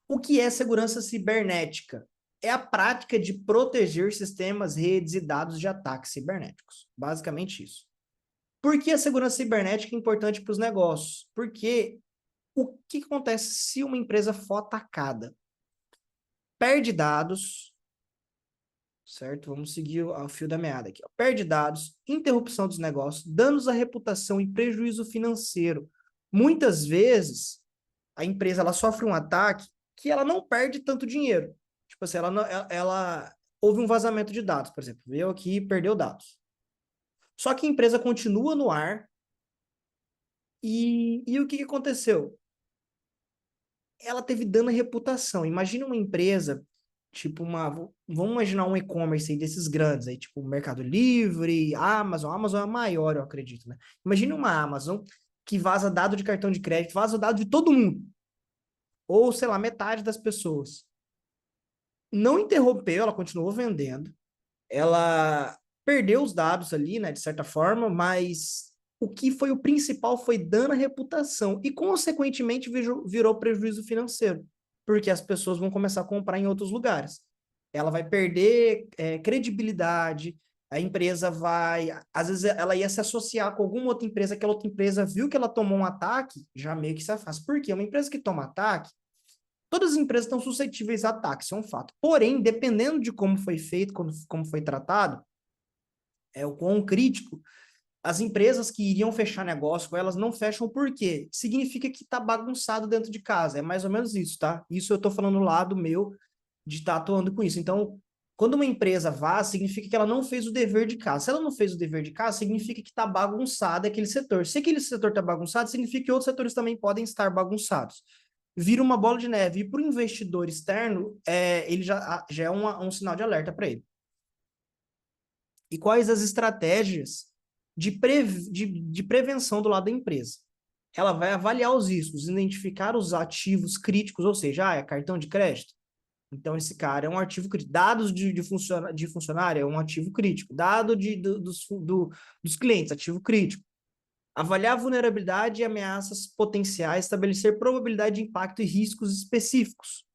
O que é segurança cibernética? É a prática de proteger sistemas, redes e dados de ataques cibernéticos. Basicamente isso. Por que a segurança cibernética é importante para os negócios? Porque o que acontece se uma empresa for atacada? Perde dados, certo? Vamos seguir o fio da meada aqui. Ó. Perde dados, interrupção dos negócios, danos à reputação e prejuízo financeiro. Muitas vezes, a empresa ela sofre um ataque que ela não perde tanto dinheiro. Tipo assim, ela houve um vazamento de dados, por exemplo. Veio aqui e perdeu dados. Só que a empresa continua no ar e o que aconteceu? Ela teve dano à reputação. Imagina uma empresa, tipo vamos imaginar um e-commerce aí desses grandes, aí, tipo Mercado Livre, Amazon. A Amazon é a maior, eu acredito, né? Imagina uma Amazon que vaza dado de cartão de crédito, vaza dado de todo mundo. Ou, sei lá, metade das pessoas. Não interrompeu, ela continuou vendendo. Ela perdeu os dados ali, né, de certa forma, mas o que foi o principal foi dano à reputação e, consequentemente, virou prejuízo financeiro, porque as pessoas vão começar a comprar em outros lugares. Ela vai perder credibilidade, a empresa vai... Às vezes ela ia se associar com alguma outra empresa, aquela outra empresa viu que ela tomou um ataque, já meio que se afasta. Por quê? Uma empresa que toma ataque, todas as empresas estão suscetíveis a ataques, isso é um fato. Porém, dependendo de como foi feito, como foi tratado, o quão crítico, as empresas que iriam fechar negócio com elas não fecham por quê? Significa que está bagunçado dentro de casa. É mais ou menos isso, tá? Isso eu estou falando do lado meu de estar atuando com isso. Então, quando uma empresa vaza, significa que ela não fez o dever de casa. Se ela não fez o dever de casa, significa que está bagunçado aquele setor. Se aquele setor está bagunçado, significa que outros setores também podem estar bagunçados. Vira uma bola de neve. E para o investidor externo, ele já é um sinal de alerta para ele. E quais as estratégias de prevenção do lado da empresa? Ela vai avaliar os riscos, identificar os ativos críticos, ou seja, é cartão de crédito. Então, esse cara é um ativo crítico. Dados de funcionário é um ativo crítico. Dado dos clientes, ativo crítico. Avaliar a vulnerabilidade e ameaças potenciais, estabelecer probabilidade de impacto e riscos específicos.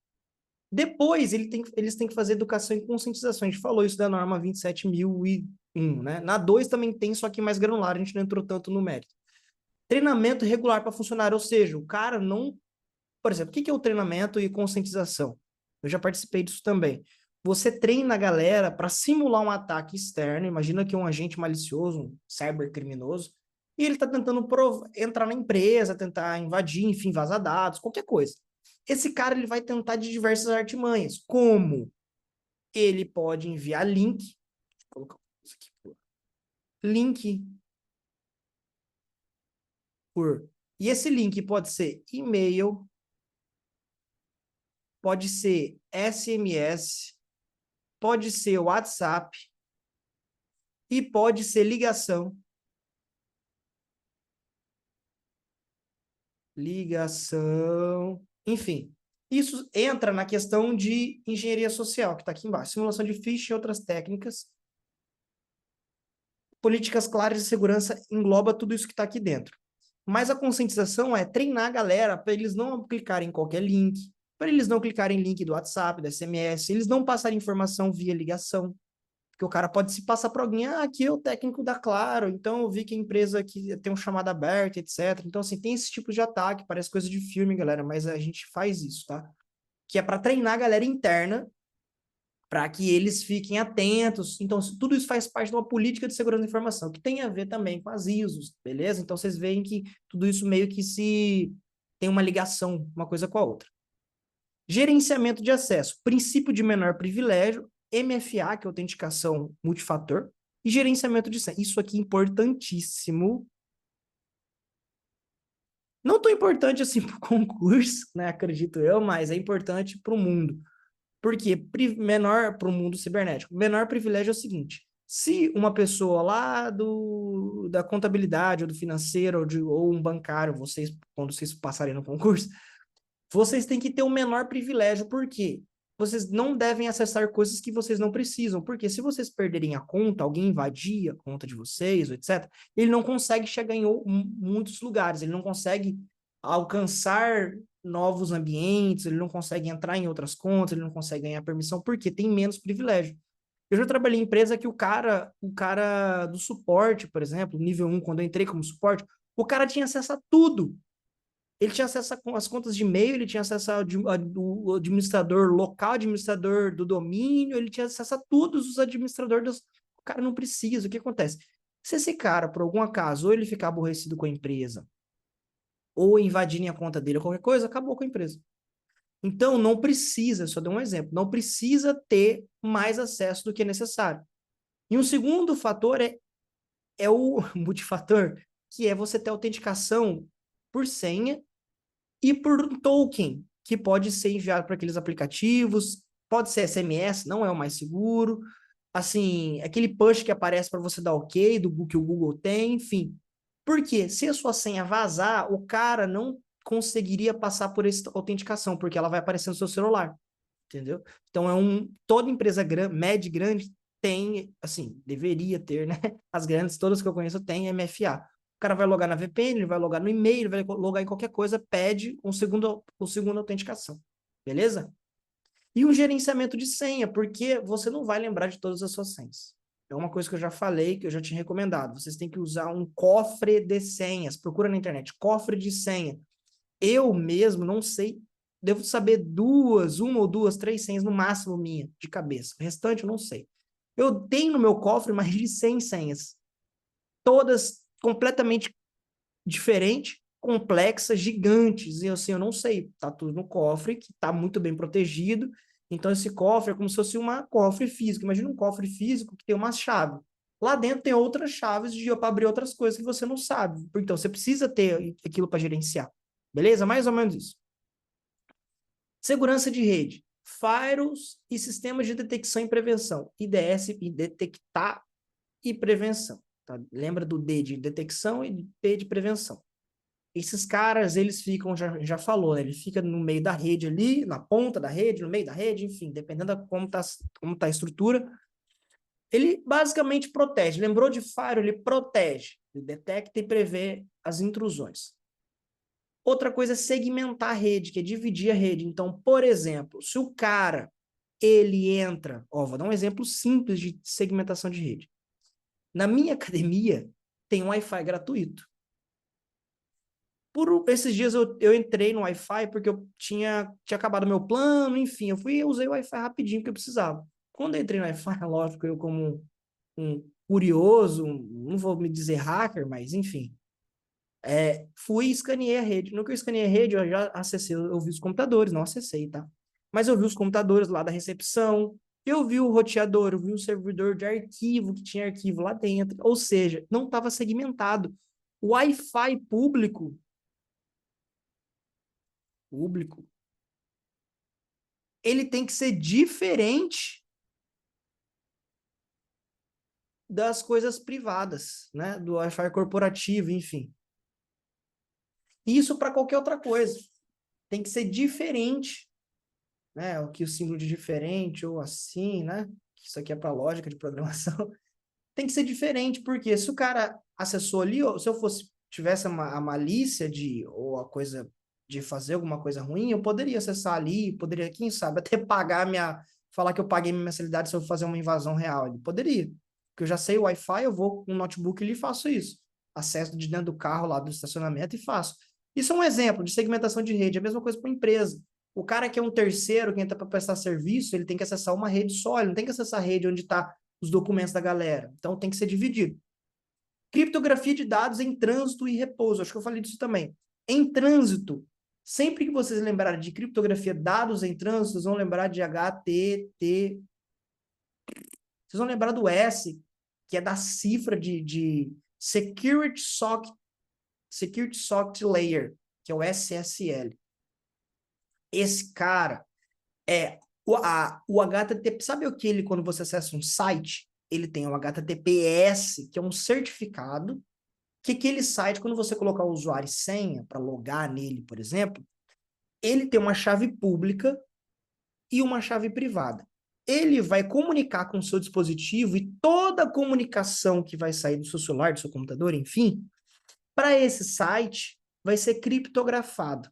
Depois, eles têm que fazer educação e conscientização. A gente falou isso da norma 27.001, né? Na 2 também tem, só que mais granular, a gente não entrou tanto no mérito. Treinamento regular para funcionário, ou seja, o cara não... Por exemplo, o que é o treinamento e conscientização? Eu já participei disso também. Você treina a galera para simular um ataque externo. Imagina que um agente malicioso, um cybercriminoso, e ele está tentando entrar na empresa, tentar invadir, enfim, vazar dados, qualquer coisa. Esse cara ele vai tentar de diversas artimanhas. Como? Ele pode enviar link. Deixa eu colocar isso aqui. Link por. E esse link pode ser e-mail, pode ser SMS, pode ser WhatsApp e pode ser ligação. Ligação. Enfim, isso entra na questão de engenharia social, que está aqui embaixo. Simulação de phishing e outras técnicas. Políticas claras de segurança engloba tudo isso que está aqui dentro. Mas a conscientização é treinar a galera para eles não clicarem em qualquer link, para eles não clicarem em link do WhatsApp, do SMS, eles não passarem informação via ligação. Porque o cara pode se passar para alguém, aqui é o técnico da Claro, então eu vi que a empresa aqui tem um chamado aberto, etc. Então, assim, tem esse tipo de ataque, parece coisa de filme, galera, mas a gente faz isso, tá? Que é para treinar a galera interna para que eles fiquem atentos. Então, tudo isso faz parte de uma política de segurança da informação, que tem a ver também com as ISOs, beleza? Então, vocês veem que tudo isso meio que se tem uma ligação uma coisa com a outra. Gerenciamento de acesso, princípio de menor privilégio, MFA, que é autenticação multifator, e gerenciamento de senha. Isso aqui é importantíssimo. Não tão importante assim para o concurso, né? Acredito eu, mas é importante para o mundo. Porque menor para o mundo cibernético. Menor privilégio é o seguinte: se uma pessoa lá da contabilidade ou do financeiro ou um bancário, quando vocês passarem no concurso, vocês têm que ter o menor privilégio. Por quê? Vocês não devem acessar coisas que vocês não precisam. Porque se vocês perderem a conta, alguém invadir a conta de vocês, etc., ele não consegue chegar em muitos lugares. Ele não consegue alcançar novos ambientes, ele não consegue entrar em outras contas, ele não consegue ganhar permissão, porque tem menos privilégio. Eu já trabalhei em empresa que o cara do suporte, por exemplo, nível 1, quando eu entrei como suporte, o cara tinha acesso a tudo. Ele tinha acesso às contas de e-mail, ele tinha acesso ao administrador local, administrador do domínio, ele tinha acesso a todos os administradores. O cara não precisa. O que acontece? Se esse cara, por algum acaso, ou ele ficar aborrecido com a empresa, ou invadirem a conta dele, ou qualquer coisa, acabou com a empresa. Então, não precisa, só dei um exemplo, não precisa ter mais acesso do que é necessário. E um segundo fator é o multifator, que é você ter autenticação por senha e por um token, que pode ser enviado para aqueles aplicativos, pode ser SMS, não é o mais seguro, assim, aquele push que aparece para você dar ok, do que o Google tem, enfim. Porque se a sua senha vazar, o cara não conseguiria passar por essa autenticação, porque ela vai aparecer no seu celular, entendeu? Então toda empresa grande, média e grande tem, assim, deveria ter, né? As grandes, todas que eu conheço têm MFA. O cara vai logar na VPN, ele vai logar no e-mail, ele vai logar em qualquer coisa, pede um segundo autenticação, beleza? E um gerenciamento de senha, porque você não vai lembrar de todas as suas senhas. É uma coisa que eu já falei, que eu já tinha recomendado. Vocês têm que usar um cofre de senhas. Procura na internet, cofre de senha. Eu mesmo não sei, devo saber uma ou duas, três senhas no máximo minha, de cabeça. O restante eu não sei. Eu tenho no meu cofre mais de 100 senhas. Todas completamente diferentes, complexas, gigantes. E assim, eu não sei. Tá tudo no cofre, que tá muito bem protegido. Então, esse cofre é como se fosse um cofre físico. Imagina um cofre físico que tem uma chave. Lá dentro tem outras chaves para abrir outras coisas que você não sabe. Então, você precisa ter aquilo para gerenciar. Beleza? Mais ou menos isso. Segurança de rede. Firewalls e sistemas de detecção e prevenção. IDS, detectar e prevenção. Tá? Lembra do D de detecção e P de prevenção. Esses caras, eles ficam, já falou, né? Ele fica no meio da rede ali, na ponta da rede, no meio da rede, enfim, dependendo de como tá a estrutura. Ele basicamente protege. Lembrou de Firewall? Ele protege. Ele detecta e prevê as intrusões. Outra coisa é segmentar a rede, que é dividir a rede. Então, por exemplo, se o cara, ele entra, ó, vou dar um exemplo simples de segmentação de rede. Na minha academia, tem um Wi-Fi gratuito. Por esses dias eu entrei no Wi-Fi porque eu tinha acabado meu plano, enfim, eu fui e usei o Wi-Fi rapidinho que eu precisava. Quando eu entrei no Wi-Fi, lógico, eu como um curioso, não vou me dizer hacker, mas enfim, fui e escaneei a rede. No que eu escaneei a rede, eu já acessei, eu vi os computadores, não acessei, tá? Mas eu vi os computadores lá da recepção, eu vi o roteador, eu vi o servidor de arquivo, que tinha arquivo lá dentro. Ou seja, não estava segmentado. O Wi-Fi público, ele tem que ser diferente das coisas privadas, né? Do Wi-Fi corporativo, enfim. Isso para qualquer outra coisa. Tem que ser diferente, né? O que o símbolo de diferente ou assim, né? Isso aqui é para lógica de programação. Tem que ser diferente, porque se o cara acessou ali, ou se eu tivesse a malícia ou a coisa de fazer alguma coisa ruim, eu poderia acessar ali, poderia, quem sabe, até falar que eu paguei minha mensalidade se eu fazer uma invasão real. Ele poderia. Porque eu já sei o Wi-Fi, eu vou com um notebook ali e faço isso. Acesso de dentro do carro lá do estacionamento e faço. Isso é um exemplo de segmentação de rede, é a mesma coisa para uma empresa. O cara que é um terceiro, que entra para prestar serviço, ele tem que acessar uma rede só, ele não tem que acessar a rede onde está os documentos da galera. Então tem que ser dividido. Criptografia de dados em trânsito e repouso. Acho que eu falei disso também. Em trânsito, sempre que vocês lembrarem de criptografia de dados em trânsito, vocês vão lembrar de HTT. Vocês vão lembrar do S, que é da cifra de Security Socket Layer, que é o SSL. Esse cara o HTTP. Sabe aquele quando você acessa um site? Ele tem o HTTPS, que é um certificado, que aquele site, quando você colocar o usuário e senha para logar nele, por exemplo, ele tem uma chave pública e uma chave privada. Ele vai comunicar com o seu dispositivo e toda a comunicação que vai sair do seu celular, do seu computador, enfim, para esse site, vai ser criptografado.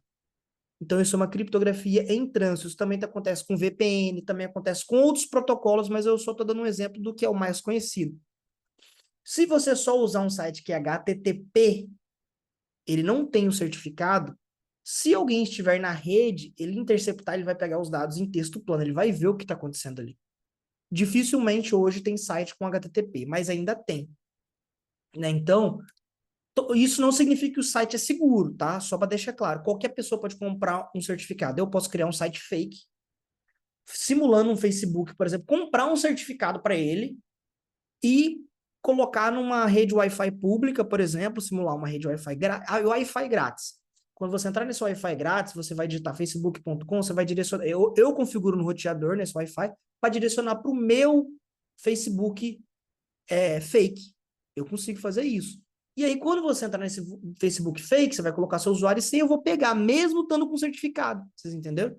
Então, isso é uma criptografia em trânsito. Isso também acontece com VPN, também acontece com outros protocolos, mas eu só estou dando um exemplo do que é o mais conhecido. Se você só usar um site que é HTTP, ele não tem o certificado, se alguém estiver na rede, ele interceptar, ele vai pegar os dados em texto plano, ele vai ver o que está acontecendo ali. Dificilmente hoje tem site com HTTP, mas ainda tem. Né? Então, isso não significa que o site é seguro, tá? Só para deixar claro, qualquer pessoa pode comprar um certificado. Eu posso criar um site fake, simulando um Facebook, por exemplo, comprar um certificado para ele e colocar numa rede Wi-Fi pública, por exemplo, simular uma rede Wi-Fi grátis. Quando você entrar nesse Wi-Fi grátis, você vai digitar facebook.com, você vai direcionar. Eu configuro no roteador, nesse Wi-Fi, para direcionar para o meu Facebook fake. Eu consigo fazer isso. E aí, quando você entrar nesse Facebook fake, você vai colocar seu usuário e senha, eu vou pegar, mesmo estando com certificado. Vocês entenderam?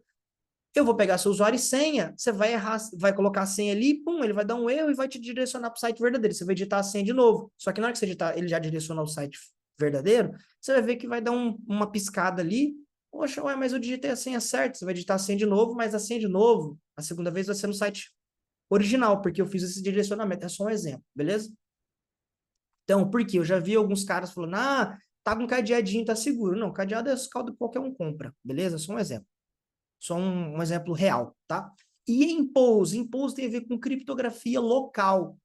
Eu vou pegar seu usuário e senha, você vai errar, vai colocar a senha ali, pum, ele vai dar um erro e vai te direcionar para o site verdadeiro. Você vai digitar a senha de novo. Só que na hora que você digitar, ele já direcionar o site verdadeiro, você vai ver que vai dar uma piscada ali. Poxa, ué, mas eu digitei a senha certa. Você vai digitar a senha de novo, mas a senha de novo, a segunda vez vai ser no site original, porque eu fiz esse direcionamento. É só um exemplo, beleza? Então, por quê? Eu já vi alguns caras falando, tá com cadeadinho, tá seguro. Não, cadeado é caldo que qualquer um compra, beleza? Só um exemplo. Só um exemplo real, tá? E Impose? Impose tem a ver com criptografia local.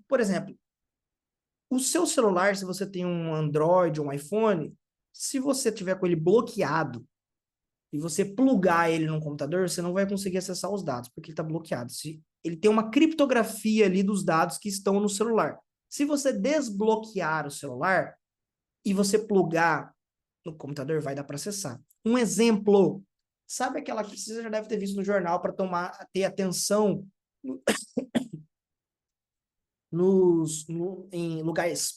Por exemplo, o seu celular, se você tem um Android ou um iPhone, se você tiver com ele bloqueado e você plugar ele no computador, você não vai conseguir acessar os dados, porque ele está bloqueado. Ele tem uma criptografia ali dos dados que estão no celular. Se você desbloquear o celular e você plugar no computador, vai dar para acessar. Um exemplo, sabe aquela que você já deve ter visto no jornal para ter atenção em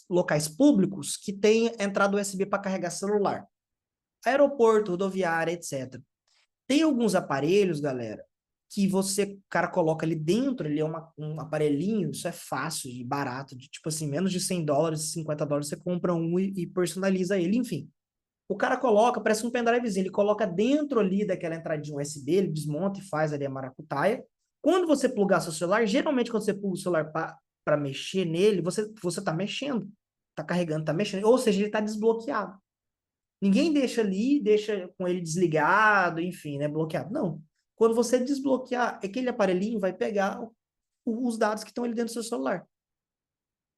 locais públicos que tem entrada USB para carregar celular? Aeroporto, rodoviária, etc. Tem alguns aparelhos, galera, que o cara coloca ali dentro, ele é um aparelhinho, isso é fácil e barato, de tipo assim, menos de $100, $50, você compra um e personaliza ele, enfim. O cara coloca, parece um pendrivezinho, ele coloca dentro ali daquela entradinha USB, ele desmonta e faz ali a maracutaia. Quando você plugar seu celular, geralmente quando você pluga o celular para mexer nele, você tá mexendo, tá carregando, tá mexendo, ou seja, ele tá desbloqueado. Ninguém deixa ali, deixa com ele desligado, enfim, né, bloqueado. Não. Quando você desbloquear, aquele aparelhinho vai pegar os dados que estão ali dentro do seu celular.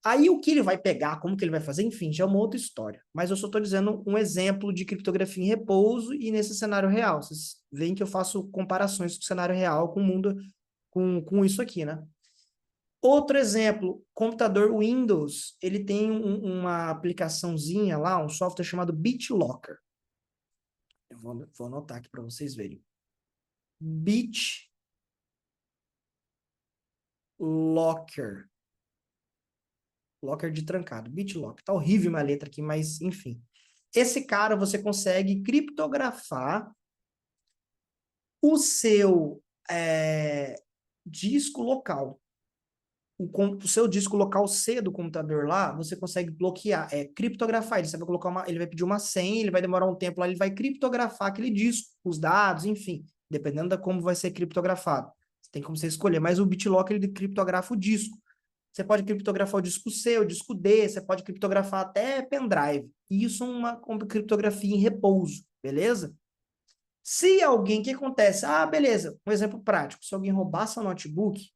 Aí o que ele vai pegar, como que ele vai fazer, enfim, já é uma outra história. Mas eu só estou dizendo um exemplo de criptografia em repouso e nesse cenário real. Vocês veem que eu faço comparações com o cenário real, com o mundo, com isso aqui, né? Outro exemplo, computador Windows, ele tem uma aplicaçãozinha lá, um software chamado BitLocker. Eu vou anotar aqui para vocês verem. BitLocker. Locker de trancado, BitLocker. Tá horrível minha letra aqui, mas enfim. Esse cara, você consegue criptografar o seu disco local. O seu disco local C do computador lá, você consegue bloquear, criptografar. Você vai colocar ele vai pedir uma senha, ele vai demorar um tempo lá, ele vai criptografar aquele disco, os dados, enfim, dependendo da como vai ser criptografado. Tem como você escolher, mas o BitLocker ele criptografa o disco. Você pode criptografar o disco C, o disco D, você pode criptografar até pendrive. Isso é uma criptografia em repouso, beleza? Se alguém, o que acontece? Beleza, um exemplo prático. Se alguém roubar seu notebook,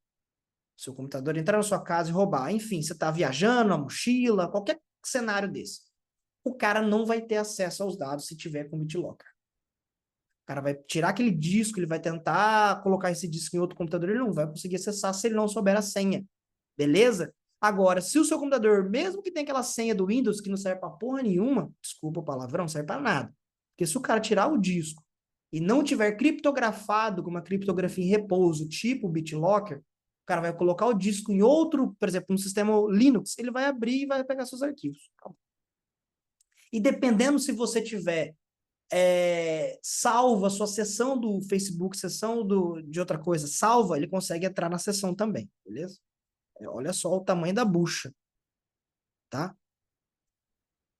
seu computador, entrar na sua casa e roubar, enfim, você está viajando, a mochila, qualquer cenário desse, o cara não vai ter acesso aos dados se tiver com BitLocker. O cara vai tirar aquele disco, ele vai tentar colocar esse disco em outro computador, ele não vai conseguir acessar se ele não souber a senha. Beleza? Agora, se o seu computador, mesmo que tenha aquela senha do Windows que não serve para porra nenhuma, desculpa o palavrão, não serve para nada. Porque se o cara tirar o disco e não tiver criptografado com uma criptografia em repouso, tipo o BitLocker, o cara vai colocar o disco em outro, por exemplo, no sistema Linux, ele vai abrir e vai pegar seus arquivos. E dependendo se você tiver salva a sua sessão do Facebook, sessão de outra coisa, salva, ele consegue entrar na sessão também, beleza? Olha só o tamanho da bucha, tá?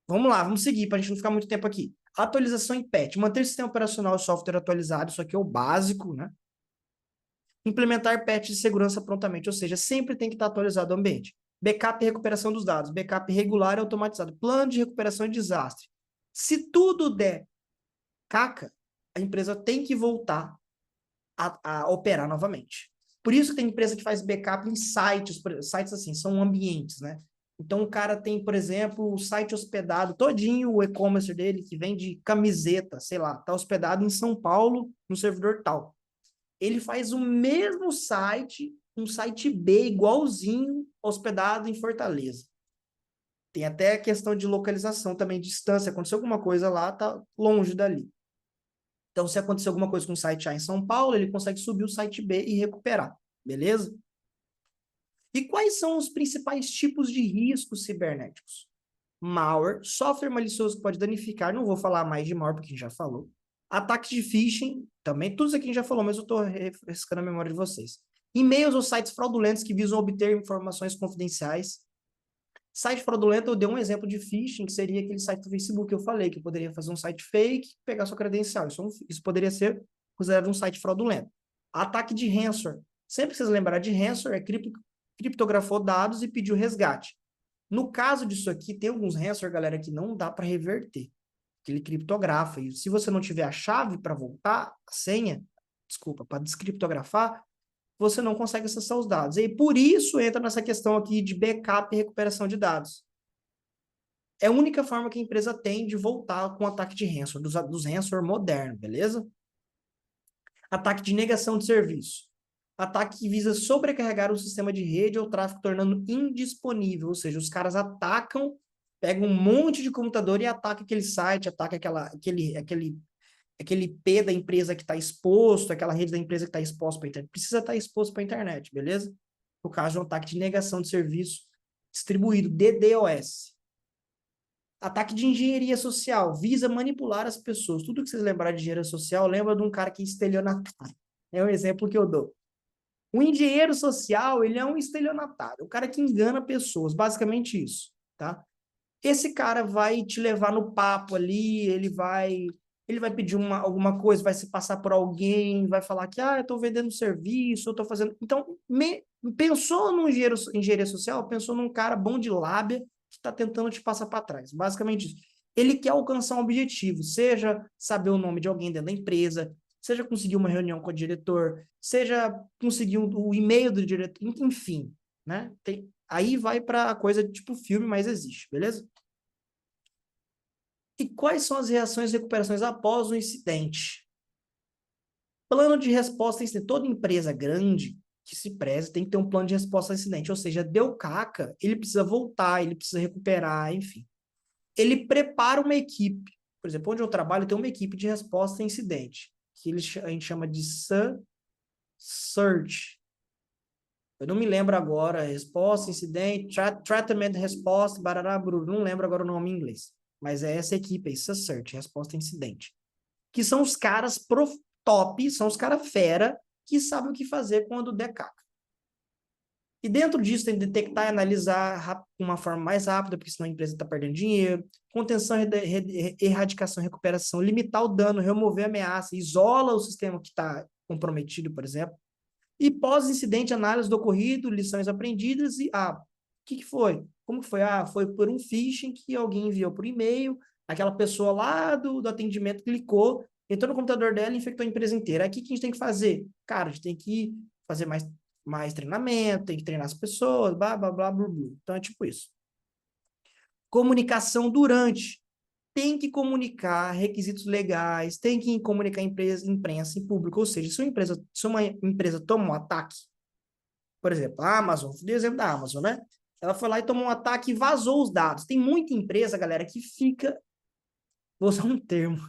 Vamos lá, vamos seguir para a gente não ficar muito tempo aqui. Atualização em patch. Manter o sistema operacional e software atualizado, isso aqui é o básico, né? Implementar patch de segurança prontamente, ou seja, sempre tem que estar atualizado o ambiente. Backup e recuperação dos dados. Backup regular e automatizado. Plano de recuperação e desastre. Se tudo der caca, a empresa tem que voltar a operar novamente. Por isso que tem empresa que faz backup em sites, sites assim, são ambientes, né? Então o cara tem, por exemplo, o site hospedado todinho, o e-commerce dele que vende camiseta, sei lá, tá hospedado em São Paulo, no servidor tal. Ele faz o mesmo site, um site B igualzinho, hospedado em Fortaleza. Tem até a questão de localização também, distância. Aconteceu alguma coisa lá, tá longe dali. Então, se acontecer alguma coisa com o site A em São Paulo, ele consegue subir o site B e recuperar, beleza? E quais são os principais tipos de riscos cibernéticos? Malware, software malicioso que pode danificar, não vou falar mais de malware porque a gente já falou. Ataques de phishing, também, tudo isso aqui a gente já falou, mas eu estou refrescando a memória de vocês. E-mails ou sites fraudulentos que visam obter informações confidenciais. Site fraudulento, eu dei um exemplo de phishing, que seria aquele site do Facebook que eu falei, que eu poderia fazer um site fake, pegar sua credencial. Isso poderia ser considerado um site fraudulento. Ataque de ransomware. Sempre que vocês lembrarem de ransomware, criptografou dados e pediu resgate. No caso disso aqui, tem alguns ransomware, galera, que não dá para reverter. Que ele criptografa. E se você não tiver a chave para voltar, a senha, desculpa, para descriptografar, você não consegue acessar os dados. E por isso entra nessa questão aqui de backup e recuperação de dados. É a única forma que a empresa tem de voltar com o ataque de ransomware, dos ransomware modernos, beleza? Ataque de negação de serviço. Ataque que visa sobrecarregar o sistema de rede ou tráfego, tornando indisponível. Ou seja, os caras atacam, pegam um monte de computador e atacam aquele site, atacam aquele IP da empresa que está exposto, aquela rede da empresa que está exposta para a internet. Precisa estar exposto para a internet, beleza? No caso de um ataque de negação de serviço distribuído, DDoS. Ataque de engenharia social, visa manipular as pessoas. Tudo que vocês lembrarem de engenharia social, lembra de um cara que é estelionatário. É um exemplo que eu dou. O engenheiro social, ele é um estelionatário, o cara que engana pessoas, basicamente isso, tá? Esse cara vai te levar no papo ali, ele vai pedir alguma coisa, vai se passar por alguém, vai falar que, eu estou vendendo serviço, eu estou fazendo... Então, pensou num engenheiro social, pensou num cara bom de lábia que está tentando te passar para trás. Basicamente isso. Ele quer alcançar um objetivo, seja saber o nome de alguém dentro da empresa, seja conseguir uma reunião com o diretor, seja conseguir o e-mail do diretor, enfim, né? Aí vai para a coisa tipo filme, mas existe, beleza? E quais são as reações e recuperações após o incidente? Plano de resposta a incidente. Toda empresa grande que se preze tem que ter um plano de resposta a incidente. Ou seja, deu caca, ele precisa voltar, ele precisa recuperar, enfim. Ele prepara uma equipe. Por exemplo, onde eu trabalho tem uma equipe de resposta a incidente, que a gente chama de search. Eu não me lembro agora, resposta, incidente, treatment, resposta, barará, não lembro agora o nome em inglês. Mas é essa equipe aí, search, resposta a incidente. Que são os caras top, são os caras fera, que sabem o que fazer quando der caca. E dentro disso tem que detectar e analisar de uma forma mais rápida, porque senão a empresa está perdendo dinheiro. Contenção, erradicação, recuperação, limitar o dano, remover a ameaça, isola o sistema que está comprometido, por exemplo. E pós-incidente, análise do ocorrido, lições aprendidas e, o que foi? Como que foi? Foi por um phishing que alguém enviou por e-mail, aquela pessoa lá do atendimento clicou, entrou no computador dela e infectou a empresa inteira. Aqui o que a gente tem que fazer? Cara, a gente tem que fazer mais treinamento, tem que treinar as pessoas, blá, blá, blá, blá, blá. Então é tipo isso. Comunicação durante. Tem que comunicar requisitos legais, tem que comunicar imprensa em público, ou seja, se uma empresa toma um ataque, por exemplo, a Amazon, dei o exemplo da Amazon, né? Ela foi lá e tomou um ataque e vazou os dados. Tem muita empresa, galera, que fica, vou usar um termo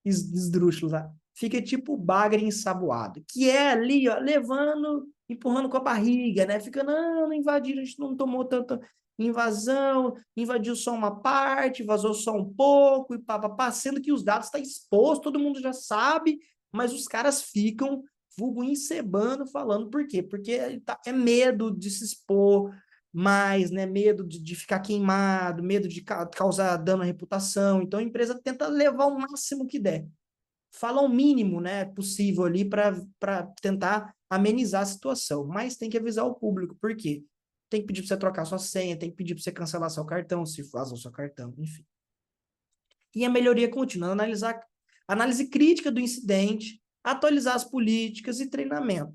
esdrúxulo, tá? Fica tipo bagre ensaboado, que é ali, ó, levando, empurrando com a barriga, né? Fica, não invadiram, a gente não tomou tanta invasão, invadiu só uma parte, vazou só um pouco, e papapá, sendo que os dados estão expostos, todo mundo já sabe, mas os caras ficam vulgo encebando, falando por quê? Porque é medo de se expor, mais, né? Medo de ficar queimado, medo de causar dano à reputação. Então, a empresa tenta levar o máximo que der. Fala o mínimo, né, possível ali para tentar amenizar a situação. Mas tem que avisar o público. Por quê? Tem que pedir para você trocar sua senha, tem que pedir para você cancelar seu cartão, se vazou seu cartão, enfim. E a melhoria contínua, analisar análise crítica do incidente, atualizar as políticas e treinamento.